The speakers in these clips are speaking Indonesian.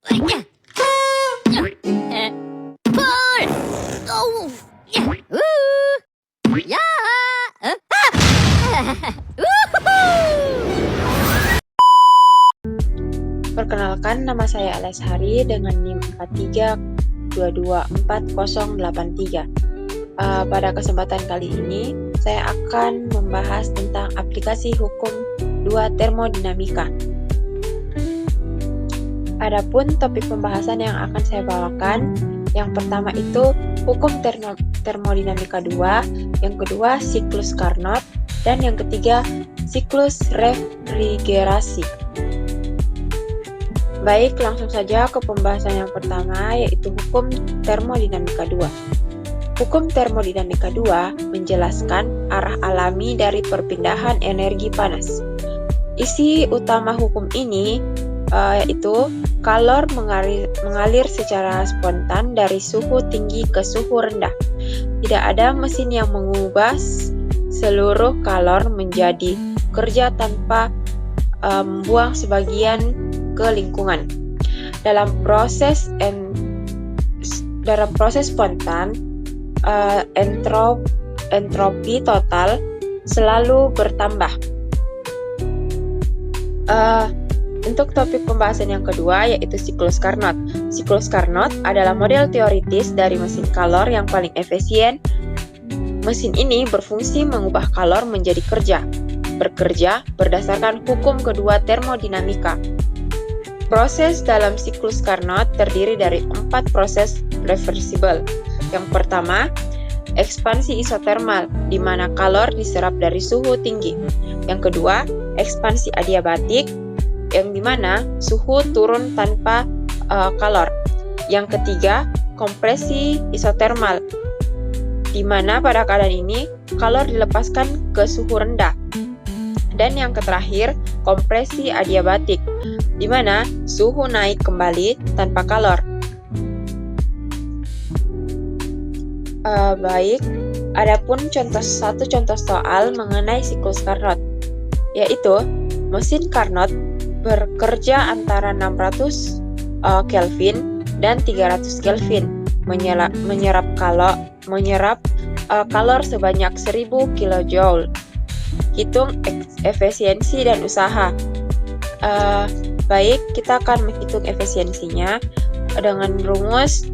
Pull! Oh! Ya! Perkenalkan, nama saya Aleshari dengan NIM 43224083. Pada kesempatan kali ini, saya akan membahas tentang aplikasi hukum 2 termodinamika. Adapun topik pembahasan yang akan saya bawakan, yang pertama itu hukum termodinamika 2, yang kedua siklus Carnot, dan yang ketiga siklus refrigerasi. Baik, langsung saja ke pembahasan yang pertama, yaitu hukum termodinamika 2. Hukum termodinamika 2 menjelaskan arah alami dari perpindahan energi panas. Isi utama hukum ini yaitu kalor mengalir secara spontan dari suhu tinggi ke suhu rendah. Tidak ada mesin yang mengubah seluruh kalor menjadi kerja tanpa membuang sebagian ke lingkungan. Dalam proses spontan, entropi total selalu bertambah. Untuk topik pembahasan yang kedua, yaitu siklus Carnot. Siklus Carnot adalah model teoritis dari mesin kalor yang paling efisien. Mesin ini berfungsi mengubah kalor menjadi bekerja berdasarkan hukum kedua termodinamika. Proses dalam siklus Carnot terdiri dari 4 proses reversibel. Yang pertama, ekspansi isotermal, di mana kalor diserap dari suhu tinggi. Yang kedua, ekspansi adiabatik, yang di mana suhu turun tanpa kalor. Yang ketiga, kompresi isotermal, di mana pada keadaan ini kalor dilepaskan ke suhu rendah. Dan yang terakhir, kompresi adiabatik, di mana suhu naik kembali tanpa kalor. Baik, adapun contoh soal mengenai siklus Carnot, yaitu mesin Carnot bekerja antara 600 Kelvin dan 300 Kelvin, menyerap kalor sebanyak 1000 kJ. Hitung efisiensi dan usaha. Baik, kita akan menghitung efisiensinya dengan rumus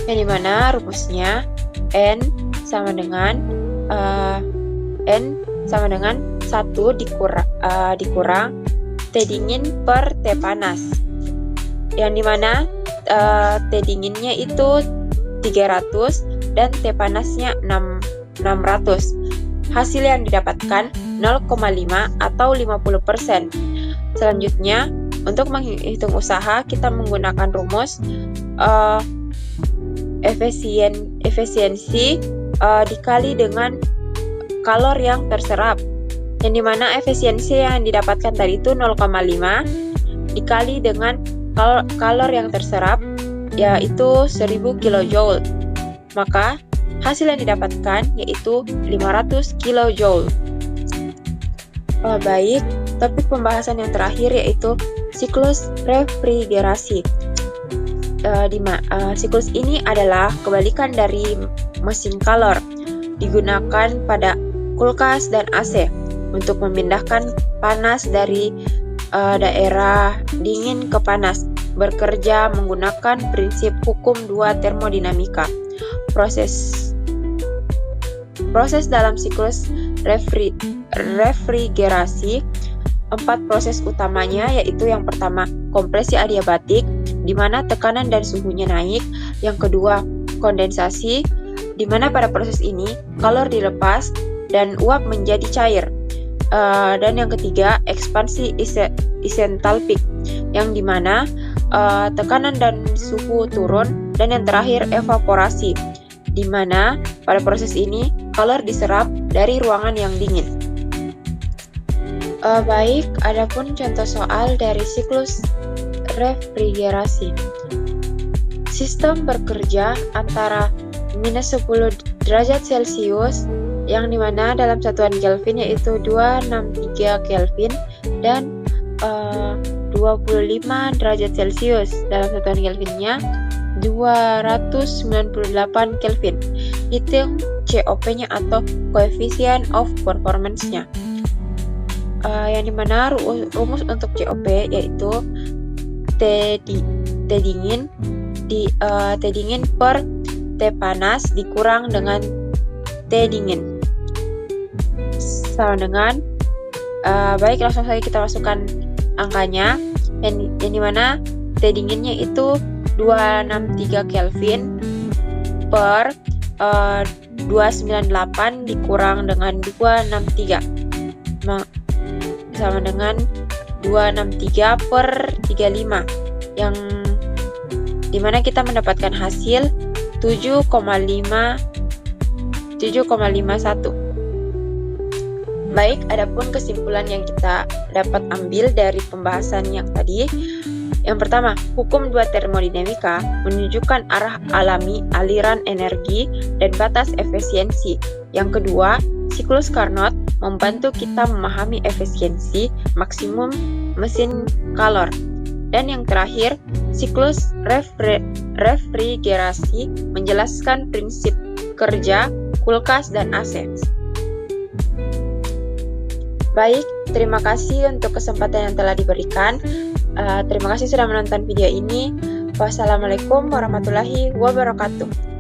yang dimana rumusnya N sama dengan 1 dikurang T dingin per T panas, yang dimana T dinginnya itu 300 dan T panasnya 600. Hasil yang didapatkan 0,5 atau 50%. Selanjutnya, untuk menghitung usaha, kita menggunakan rumus efisiensi dikali dengan kalor yang terserap, yang dimana efisiensi yang didapatkan tadi itu 0,5 dikali dengan kalor yang terserap, yaitu 1000 kJ. Maka hasil yang didapatkan yaitu 500 kJ. Baik, topik pembahasan yang terakhir yaitu siklus refrigerasi. Siklus ini adalah kebalikan dari mesin kalor, digunakan pada kulkas dan AC untuk memindahkan panas dari daerah dingin ke panas, bekerja menggunakan prinsip hukum 2 termodinamika. Proses dalam siklus refrigerasi, 4 proses utamanya, yaitu yang pertama kompresi adiabatik, di mana tekanan dan suhunya naik. Yang kedua, kondensasi, di mana pada proses ini kalor dilepas dan uap menjadi cair. Dan yang ketiga, ekspansi isentalpik, yang dimana tekanan dan suhu turun. Dan yang terakhir, evaporasi, di mana pada proses ini kalor diserap dari ruangan yang dingin. Baik, adapun contoh soal dari siklus refrigerasi. Sistem bekerja antara -10 derajat Celcius, yang dimana dalam satuan Kelvin yaitu 263 Kelvin, dan 25 derajat Celcius. Dalam satuan Kelvinnya 298 Kelvin. Hitung COP-nya atau Coefficient of Performance-nya. Yang dimana rumus untuk COP yaitu T dingin per T panas dikurang dengan T dingin sama dengan baik, langsung saja kita masukkan angkanya, yang dimana T dinginnya itu 263 Kelvin per 298 dikurang dengan 263 sama dengan 263 per 35, yang dimana kita mendapatkan hasil 7,51. Baik, adapun kesimpulan yang kita dapat ambil dari pembahasan yang tadi. Yang pertama, hukum dua termodinamika menunjukkan arah alami aliran energi dan batas efisiensi. Yang kedua, siklus Carnot membantu kita memahami efisiensi maksimum mesin Calor. Dan yang terakhir, siklus refrigerasi menjelaskan prinsip kerja kulkas dan AC. Baik, terima kasih untuk kesempatan yang telah diberikan. Terima kasih sudah menonton video ini. Wassalamualaikum warahmatullahi wabarakatuh.